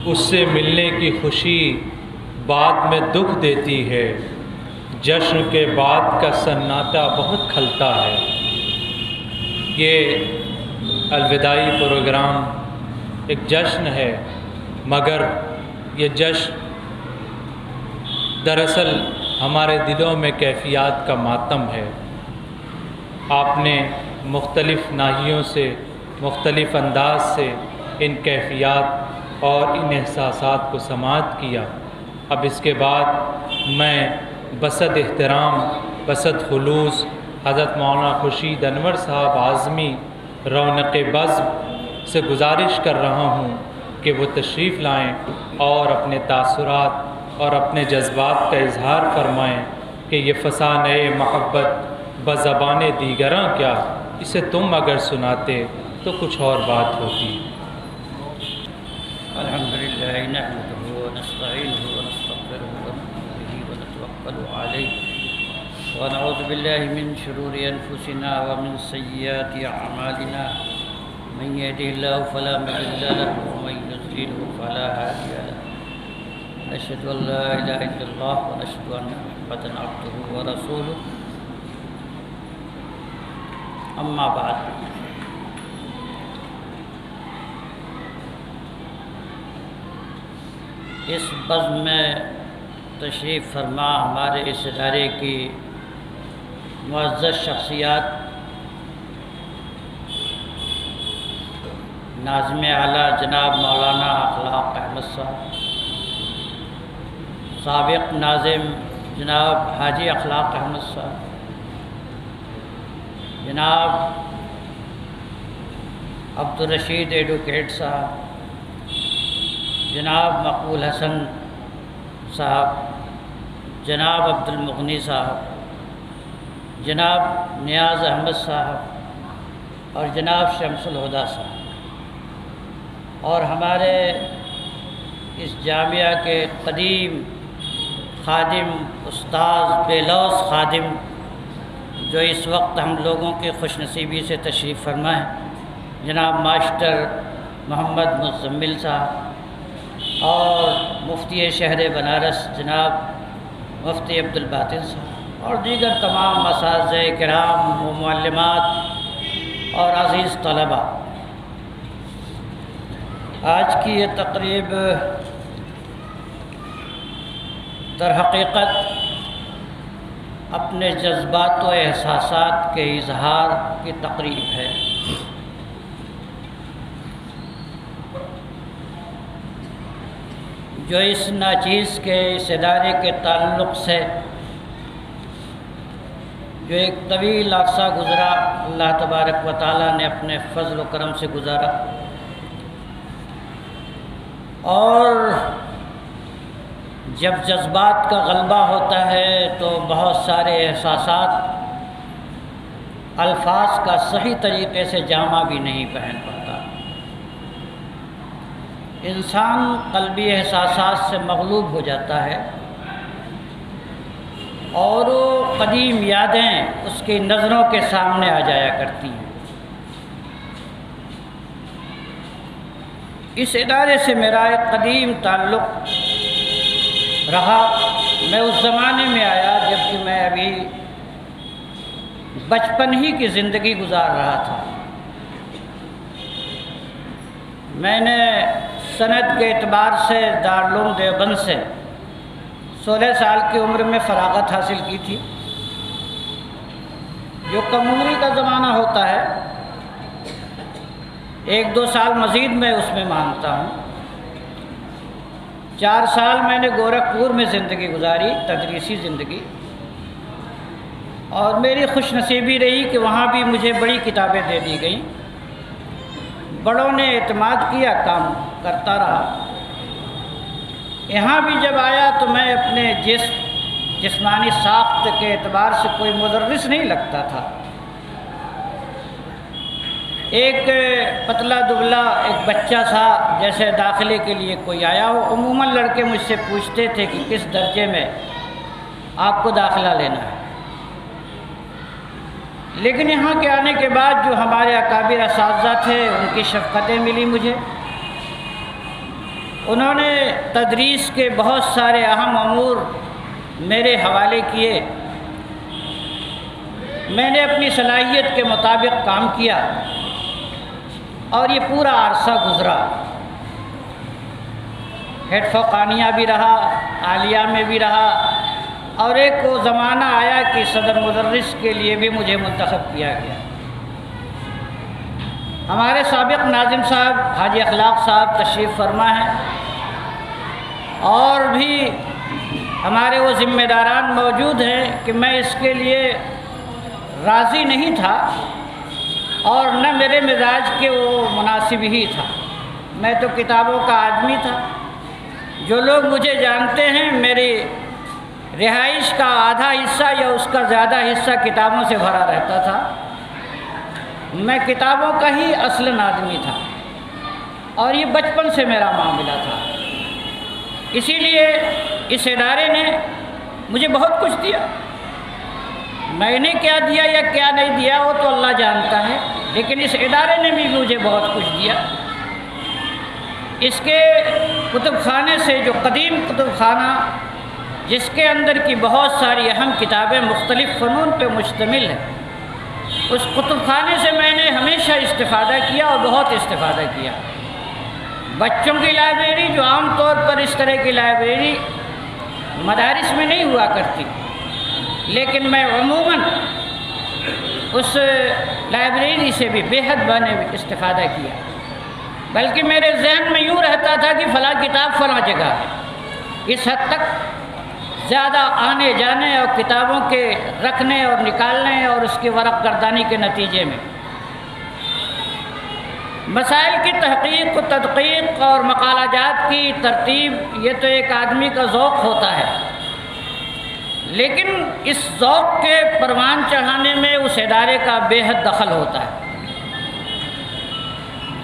اس سے ملنے کی خوشی بعد میں دکھ دیتی ہے، جشن کے بعد کا سناٹا بہت کھلتا ہے۔ یہ الوداعی پروگرام ایک جشن ہے، مگر یہ جشن دراصل ہمارے دلوں میں کیفیات کا ماتم ہے۔ آپ نے مختلف ناحیوں سے، مختلف انداز سے ان کیفیات اور ان احساسات کو سماعت کیا۔ اب اس کے بعد میں بصد احترام، بصد خلوص حضرت مولانا خورشید انور صاحب اعظمی رونق بزم سے گزارش کر رہا ہوں کہ وہ تشریف لائیں اور اپنے تاثرات اور اپنے جذبات کا اظہار فرمائیں کہ یہ فسانہ محبت بزبان دیگراں کیا، اسے تم اگر سناتے تو کچھ اور بات ہوتی۔ الحمدللہ نحمده ونستعینه ونستغفره ونؤمن به ونتوکل علیہ ونعوذ باللہ من شرور انفسنا ومن سیئات اعمالنا، من یهده اللہ فلا مضل له ومن یضلل فلا هادی له، نشهد ان لا الہ الا اللہ ونشهد ان محمدا عبده ورسوله، اما بعد۔ اس بزم میں تشریف فرما ہمارے اس ادارے کی معزز شخصیات ناظم اعلیٰ جناب مولانا اخلاق احمد صاحب، سابق ناظم جناب حاجی اخلاق احمد صاحب، جناب عبدالرشید ایڈوکیٹ صاحب، جناب مقبول حسن صاحب، جناب عبدالمغنی صاحب، جناب نیاز احمد صاحب اور جناب شمس الہدیٰ صاحب، اور ہمارے اس جامعہ کے قدیم خادم استاذ بے لوث خادم جو اس وقت ہم لوگوں کی خوش نصیبی سے تشریف فرما ہے، جناب ماسٹر محمد مزمل صاحب، اور مفتی شہر بنارس جناب مفتی عبدالباطن صاحب، اور دیگر تمام اساتذہ کرام و معلمات اور عزیز طلباء۔ آج کی یہ تقریب در حقیقت اپنے جذبات و احساسات کے اظہار کی تقریب ہے۔ جو اس ناچیز کے، اس ادارے کے تعلق سے جو ایک طویل عرصہ گزرا، اللہ تبارک و تعالیٰ نے اپنے فضل و کرم سے گزارا، اور جب جذبات کا غلبہ ہوتا ہے تو بہت سارے احساسات الفاظ کا صحیح طریقے سے جامہ بھی نہیں پہن پاتا۔ انسان قلبی احساسات سے مغلوب ہو جاتا ہے اور وہ قدیم یادیں اس کی نظروں کے سامنے آ جایا کرتی ہیں۔ اس ادارے سے میرا ایک قدیم تعلق رہا۔ میں اس زمانے میں آیا جب کہ میں ابھی بچپن ہی کی زندگی گزار رہا تھا۔ میں نے سند کے اعتبار سے دارالعلوم دیوبند سے 16 سال کی عمر میں فراغت حاصل کی تھی، جو کم عمری کا زمانہ ہوتا ہے۔ 1-2 سال مزید میں اس میں مانگتا ہوں۔ 4 سال میں نے گورکھپور میں زندگی گزاری، تدریسی زندگی، اور میری خوش نصیبی رہی کہ وہاں بھی مجھے بڑی کتابیں دے دی گئیں، بڑوں نے اعتماد کیا، کام کرتا رہا۔ یہاں بھی جب آیا تو میں اپنے جسمانی ساخت کے اعتبار سے کوئی مدرس نہیں لگتا تھا۔ ایک پتلا دبلا ایک بچہ تھا، جیسے داخلے کے لیے کوئی آیا ہو۔ عموماً لڑکے مجھ سے پوچھتے تھے کہ کس درجے میں آپ کو داخلہ لینا ہے، لیکن یہاں کے آنے کے بعد جو ہمارے اکابر اساتذہ تھے ان کی شفقتیں ملی مجھے، انہوں نے تدریس کے بہت سارے اہم امور میرے حوالے کیے، میں نے اپنی صلاحیت کے مطابق کام کیا اور یہ پورا عرصہ گزرا۔ ہیڈ فوقانیہ بھی رہا، عالیہ میں بھی رہا، اور ایک وہ زمانہ آیا کہ صدر مدرس کے لیے بھی مجھے منتخب کیا گیا۔ ہمارے سابق ناظم صاحب حاجی اخلاق صاحب تشریف فرما ہیں، اور بھی ہمارے وہ ذمہ داران موجود ہیں کہ میں اس کے لیے راضی نہیں تھا، اور نہ میرے مزاج کے وہ مناسب ہی تھا۔ میں تو کتابوں کا آدمی تھا۔ جو لوگ مجھے جانتے ہیں، میری رہائش کا آدھا حصہ یا اس کا زیادہ حصہ کتابوں سے بھرا رہتا تھا۔ میں کتابوں کا ہی اصل آدمی تھا، اور یہ بچپن سے میرا معاملہ تھا۔ اسی لیے اس ادارے نے مجھے بہت کچھ دیا۔ میں نے کیا دیا یا کیا نہیں دیا وہ تو اللہ جانتا ہے، لیکن اس ادارے نے بھی مجھے بہت کچھ دیا۔ اس کے کتب خانے سے، جو قدیم کتب خانہ جس کے اندر کی بہت ساری اہم کتابیں مختلف فنون پہ مشتمل ہیں، اس کتب خانے سے میں نے ہمیشہ استفادہ کیا اور بہت استفادہ کیا۔ بچوں کی لائبریری، جو عام طور پر اس طرح کی لائبریری مدارس میں نہیں ہوا کرتی، لیکن میں عموماً اس لائبریری سے بھی بے حد میں نے استفادہ کیا، بلکہ میرے ذہن میں یوں رہتا تھا کہ فلاں کتاب فلاں جگہ ہے۔ اس حد تک زیادہ آنے جانے اور کتابوں کے رکھنے اور نکالنے اور اس کی ورق گردانی کے نتیجے میں مسائل کی تحقیق و تدقیق اور مقالہ جات کی ترتیب، یہ تو ایک آدمی کا ذوق ہوتا ہے، لیکن اس ذوق کے پروان چڑھانے میں اس ادارے کا بے حد دخل ہوتا ہے۔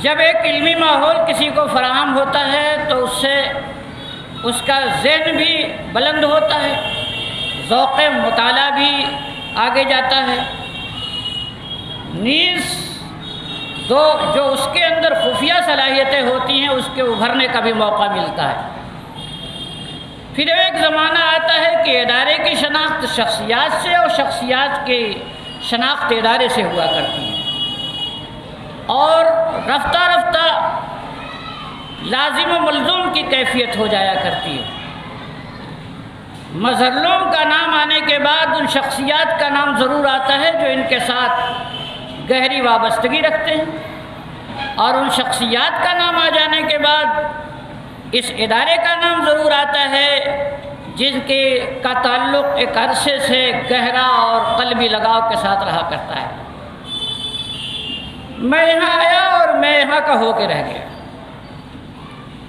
جب ایک علمی ماحول کسی کو فراہم ہوتا ہے تو اس سے اس کا ذہن بھی بلند ہوتا ہے، ذوق مطالعہ بھی آگے جاتا ہے، نیز جو اس کے اندر خفیہ صلاحیتیں ہوتی ہیں اس کے ابھرنے کا بھی موقع ملتا ہے۔ پھر ایک زمانہ آتا ہے کہ ادارے کی شناخت شخصیات سے اور شخصیات کی شناخت ادارے سے ہوا کرتی ہے، اور رفتہ رفتہ لازم و ملزوم کی کیفیت ہو جایا کرتی ہے۔ مظلوم کا نام آنے کے بعد ان شخصیات کا نام ضرور آتا ہے جو ان کے ساتھ گہری وابستگی رکھتے ہیں، اور ان شخصیات کا نام آ جانے کے بعد اس ادارے کا نام ضرور آتا ہے جن کے کا تعلق ایک عرصے سے گہرا اور قلبی لگاؤ کے ساتھ رہا کرتا ہے۔ میں یہاں آیا اور میں یہاں کا ہو کے رہ گیا،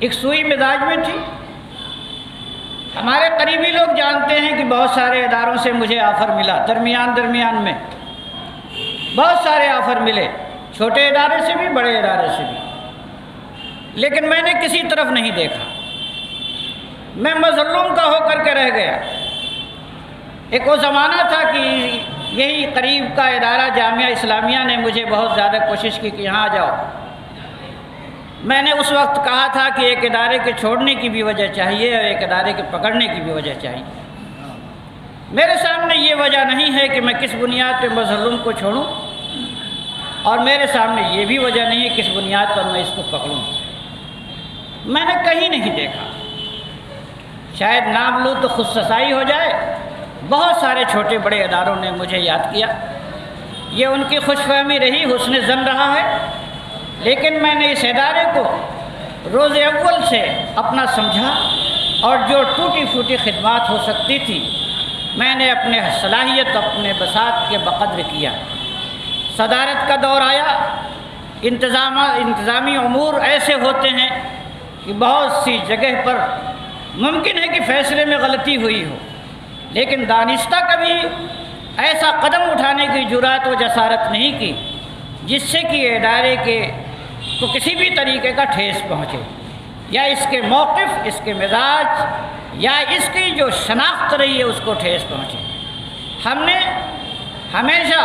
ایک سوئی مزاج میں تھی۔ ہمارے قریبی لوگ جانتے ہیں کہ بہت سارے اداروں سے مجھے آفر ملا، درمیان میں بہت سارے آفر ملے، چھوٹے ادارے سے بھی بڑے ادارے سے بھی، لیکن میں نے کسی طرف نہیں دیکھا، میں مظلوم کا ہو کر کے رہ گیا۔ ایک وہ زمانہ تھا کہ یہی قریب کا ادارہ جامعہ اسلامیہ نے مجھے بہت زیادہ کوشش کی کہ یہاں آ جاؤ۔ میں نے اس وقت کہا تھا کہ ایک ادارے کے چھوڑنے کی بھی وجہ چاہیے اور ایک ادارے کے پکڑنے کی بھی وجہ چاہیے۔ میرے سامنے یہ وجہ نہیں ہے کہ میں کس بنیاد پہ مظلوم کو چھوڑوں، اور میرے سامنے یہ بھی وجہ نہیں ہے کس بنیاد پر میں اس کو پکڑوں۔ میں نے کہیں نہیں دیکھا، شاید نام لوں تو خود سزائی ہو جائے، بہت سارے چھوٹے بڑے اداروں نے مجھے یاد کیا، یہ ان کی خوش فہمی رہی، حسن ظن رہا ہے، لیکن میں نے اس ادارے کو روز اول سے اپنا سمجھا، اور جو ٹوٹی پھوٹی خدمات ہو سکتی تھی میں نے اپنے صلاحیت، اپنے بساط کے بقدر کیا۔ صدارت کا دور آیا، انتظامی امور ایسے ہوتے ہیں کہ بہت سی جگہ پر ممکن ہے کہ فیصلے میں غلطی ہوئی ہو، لیکن دانستہ کبھی ایسا قدم اٹھانے کی جرات و جسارت نہیں کی جس سے کہ ادارے کو کسی بھی طریقے کا ٹھیس پہنچے، یا اس کے موقف، اس کے مزاج، یا اس کی جو شناخت رہی ہے اس کو ٹھیس پہنچے۔ ہم نے ہمیشہ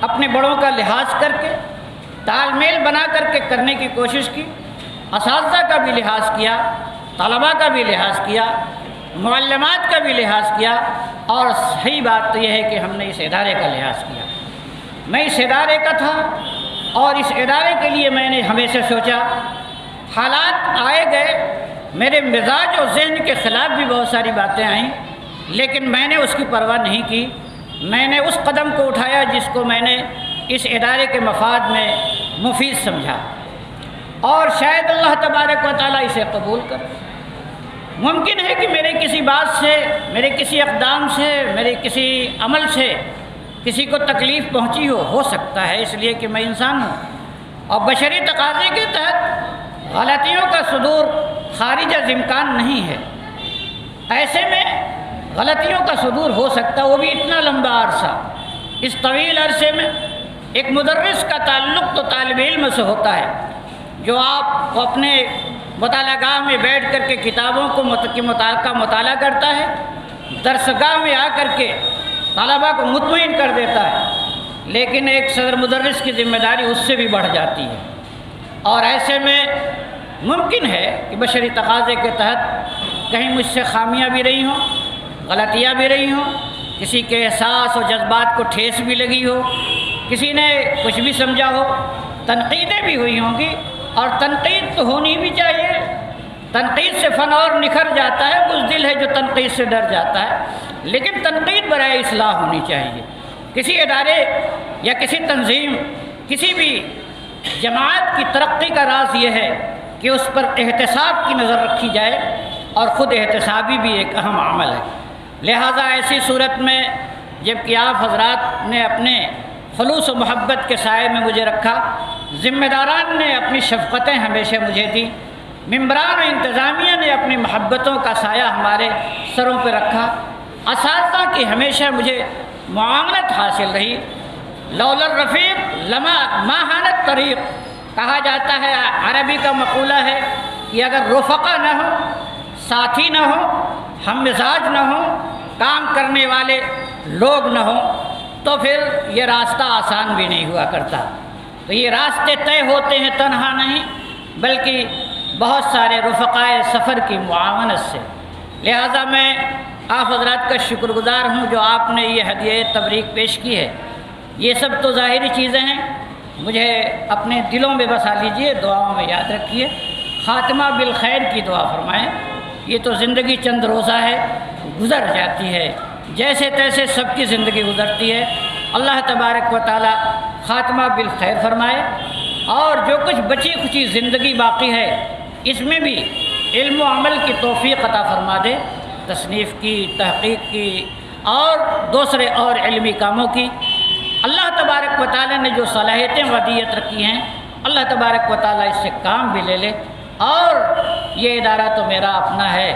اپنے بڑوں کا لحاظ کر کے، تال میل بنا کر کے کرنے کی کوشش کی، اساتذہ کا بھی لحاظ کیا، طلباء کا بھی لحاظ کیا، معلمات کا بھی لحاظ کیا، اور صحیح بات تو یہ ہے کہ ہم نے اس ادارے کا لحاظ کیا۔ میں اس ادارے کا تھا اور اس ادارے کے لیے میں نے ہمیشہ سوچا، حالات آئے گئے، میرے مزاج اور ذہن کے خلاف بھی بہت ساری باتیں آئیں، لیکن میں نے اس کی پرواہ نہیں کی۔ میں نے اس قدم کو اٹھایا جس کو میں نے اس ادارے کے مفاد میں مفید سمجھا، اور شاید اللہ تبارک و تعالیٰ اسے قبول کرے۔ ممکن ہے کہ میرے کسی بات سے، میرے کسی اقدام سے، میرے کسی عمل سے کسی کو تکلیف پہنچی ہو سکتا ہے، اس لیے کہ میں انسان ہوں، اور بشری تقاضے کے تحت غلطیوں کا صدور خارج از امکان نہیں ہے۔ ایسے میں غلطیوں کا صدور ہو سکتا ہے، وہ بھی اتنا لمبا عرصہ۔ اس طویل عرصے میں ایک مدرس کا تعلق تو طالب علم سے ہوتا ہے، جو آپ اپنے مطالعہ گاہ میں بیٹھ کر کے کتابوں کو مطالعہ کرتا ہے، درسگاہ میں آ کر کے طلباء کو مطمئن کر دیتا ہے، لیکن ایک صدر مدرس کی ذمہ داری اس سے بھی بڑھ جاتی ہے۔ اور ایسے میں ممکن ہے کہ بشری تقاضے کے تحت کہیں مجھ سے خامیاں بھی رہی ہوں، غلطیاں بھی رہی ہوں، کسی کے احساس اور جذبات کو ٹھیس بھی لگی ہو، کسی نے کچھ بھی سمجھا ہو، تنقیدیں بھی ہوئی ہوں گی، اور تنقید تو ہونی بھی چاہیے۔ تنقید سے فن اور نکھر جاتا ہے، کچھ دل ہے جو تنقید سے ڈر جاتا ہے، لیکن تنقید برائے اصلاح ہونی چاہیے۔ کسی ادارے یا کسی تنظیم، کسی بھی جماعت کی ترقی کا راز یہ ہے کہ اس پر احتساب کی نظر رکھی جائے، اور خود احتسابی بھی ایک اہم عمل ہے۔ لہٰذا ایسی صورت میں جب کہ آپ حضرات نے اپنے خلوص و محبت کے سائے میں مجھے رکھا، ذمہ داران نے اپنی شفقتیں ہمیشہ مجھے دیں، ممبران و انتظامیہ نے اپنی محبتوں کا سایہ ہمارے سروں پہ رکھا، اساتذہ کی ہمیشہ مجھے معاونت حاصل رہی۔ لولا الرفیق لما ما حانت طریق، کہا جاتا ہے، عربی کا مقولہ ہے کہ اگر رفقا نہ ہو، ساتھی نہ ہو، ہم مزاج نہ ہو، کام کرنے والے لوگ نہ ہوں، تو پھر یہ راستہ آسان بھی نہیں ہوا کرتا۔ تو یہ راستے طے ہوتے ہیں تنہا نہیں، بلکہ بہت سارے رفقائے سفر کی معاونت سے۔ لہٰذا میں آپ حضرات کا شکر گزار ہوں جو آپ نے یہ ہدیہ تبریک پیش کی ہے۔ یہ سب تو ظاہری چیزیں ہیں، مجھے اپنے دلوں میں بسا لیجئے، دعاؤں میں یاد رکھیے، خاتمہ بالخیر کی دعا فرمائیں۔ یہ تو زندگی چند روزہ ہے، گزر جاتی ہے، جیسے تیسے سب کی زندگی گزرتی ہے۔ اللہ تبارک و تعالی خاتمہ بالخیر فرمائے، اور جو کچھ بچی کچی زندگی باقی ہے اس میں بھی علم و عمل کی توفیق عطا فرما دے، تصنیف کی، تحقیق کی، اور دوسرے اور علمی کاموں کی۔ اللہ تبارک و تعالی نے جو صلاحیتیں ودیت رکھی ہیں، اللہ تبارک و تعالی اس سے کام بھی لے لے۔ اور یہ ادارہ تو میرا اپنا ہے،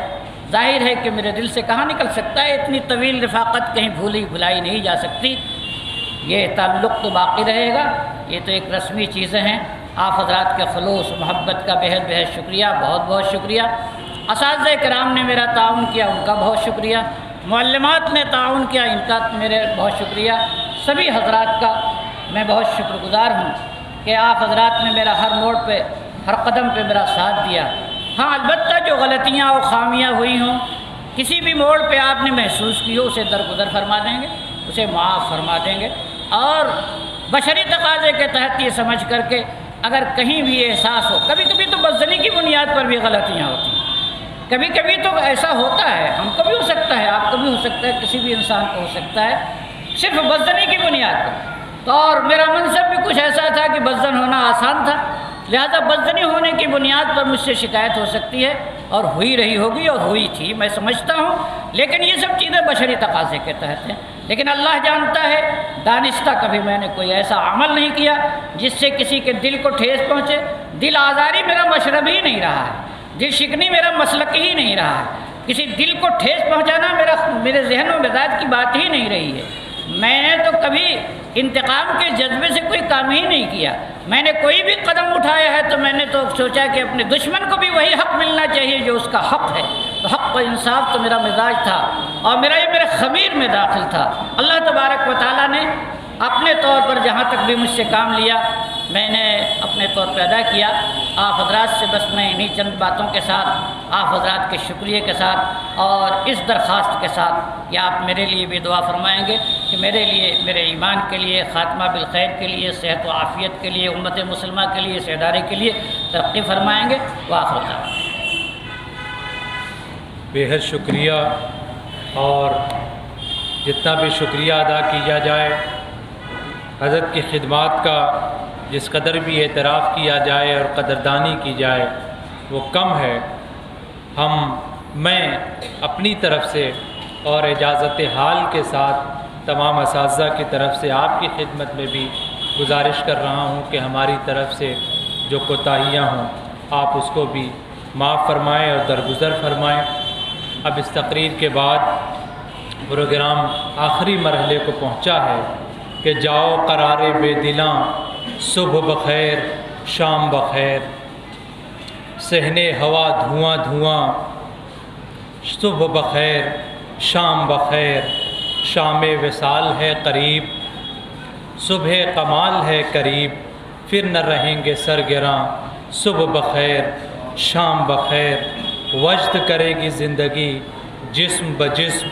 ظاہر ہے کہ میرے دل سے کہاں نکل سکتا ہے، اتنی طویل رفاقت کہیں بھولی بھلائی نہیں جا سکتی، یہ تعلق تو باقی رہے گا۔ یہ تو ایک رسمی چیزیں ہیں۔ آپ حضرات کے خلوص محبت کا بہت بہت شکریہ، بہت بہت شکریہ۔ اساتذہ کرام نے میرا تعاون کیا، ان کا بہت شکریہ۔ معلمات نے تعاون کیا، ان کا میرے بہت شکریہ۔ سبھی حضرات کا میں بہت شکر گزار ہوں کہ آپ حضرات نے میرا ہر موڑ پہ، ہر قدم پہ میرا ساتھ دیا۔ ہاں، البتہ جو غلطیاں اور خامیاں ہوئی ہوں، کسی بھی موڑ پہ آپ نے محسوس کی ہو، اسے درگزر فرما دیں گے، اسے معاف فرما دیں گے، اور بشری تقاضے کے تحت یہ سمجھ کر کے اگر کہیں بھی احساس ہو، کبھی کبھی تو بدزنی کی بنیاد پر بھی غلطیاں ہوتی ہیں، کبھی کبھی تو ایسا ہوتا ہے، ہم کو بھی ہو سکتا ہے، آپ کو بھی ہو سکتا ہے، کسی بھی انسان کو ہو سکتا ہے، صرف بدزنی کی بنیاد پر۔ تو اور میرا منصب بھی کچھ ایسا تھا کہ بدزن ہونا آسان تھا، لہذا بدزنی ہونے کی بنیاد پر مجھ سے شکایت ہو سکتی ہے، اور ہوئی رہی ہوگی اور ہوئی تھی، میں سمجھتا ہوں، لیکن یہ سب چیزیں بشری تقاضے کے تحت ہیں۔ لیکن اللہ جانتا ہے، دانستہ کبھی میں نے کوئی ایسا عمل نہیں کیا جس سے کسی کے دل کو ٹھیس پہنچے۔ دل آزاری میرا مشرب ہی نہیں رہا ہے، دل شکنی میرا مسلک ہی نہیں رہا ہے، کسی دل کو ٹھیس پہنچانا میرے ذہن و مزاج کی بات ہی نہیں رہی ہے۔ میں نے تو کبھی انتقام کے جذبے سے کوئی کام ہی نہیں کیا۔ میں نے کوئی بھی قدم اٹھایا ہے تو میں نے تو سوچا کہ اپنے دشمن کو بھی وہی حق ملنا چاہیے جو اس کا حق ہے۔ تو حق و انصاف تو میرا مزاج تھا، اور میرے خمیر میں داخل تھا۔ اللہ تبارک و تعالیٰ نے اپنے طور پر جہاں تک بھی مجھ سے کام لیا، میں نے اپنے طور پہ ادا کیا۔ آپ حضرات سے بس میں انہی چند باتوں کے ساتھ، آپ حضرات کے شکریہ کے ساتھ اور اس درخواست کے ساتھ کہ آپ میرے لیے بھی دعا فرمائیں گے کہ میرے لیے، میرے ایمان کے لیے، خاتمہ بالخیر کے لیے، صحت و عافیت کے لیے، امت مسلمہ کے لیے، سیداری کے لیے ترقی فرمائیں گے۔ وآخر دعوانا۔ بے حد شکریہ، اور جتنا بھی شکریہ ادا کیا جائے، حضرت کی خدمات کا جس قدر بھی اعتراف کیا جائے اور قدردانی کی جائے وہ کم ہے۔ میں اپنی طرف سے اور اجازت حال کے ساتھ تمام اساتذہ کی طرف سے آپ کی خدمت میں بھی گزارش کر رہا ہوں کہ ہماری طرف سے جو کوتاہیاں ہوں آپ اس کو بھی معاف فرمائیں اور درگزر فرمائیں۔ اب اس تقریر کے بعد پروگرام آخری مرحلے کو پہنچا ہے کہ جاؤ قرار بے دلاں، صبح بخیر شام بخیر، صحنے ہوا دھواں دھواں، صبح بخیر شام بخیر، شام وصال ہے قریب، صبح کمال ہے قریب، پھر نہ رہیں گے سرگراں، صبح بخیر شام بخیر، وجد کرے گی زندگی جسم بجسم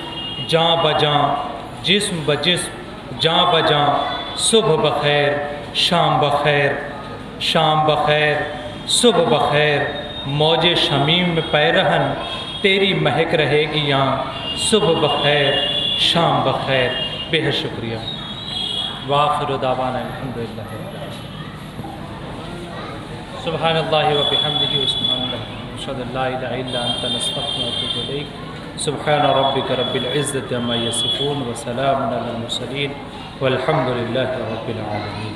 جاں بجاں، جسم بجسم جاں بجاں، صبح بخیر شام بخیر، شام بخیر صبح بخیر، موج شمیم میں پیرہن تیری مہک رہے گی یہاں، صبح بخیر شام بخیر۔ بے حد شکریہ۔ وآخر دعوانا الحمدللہ رب العالمین۔ سبحان اللہ وبحمدہ سبحان اللہ اشہد ان لا الہ الا انت نستغفرک ونتوب الیک۔ سبحان ربک رب العزۃ عما یصفون وسلام علی المرسلین والحمد للہ رب العالمین۔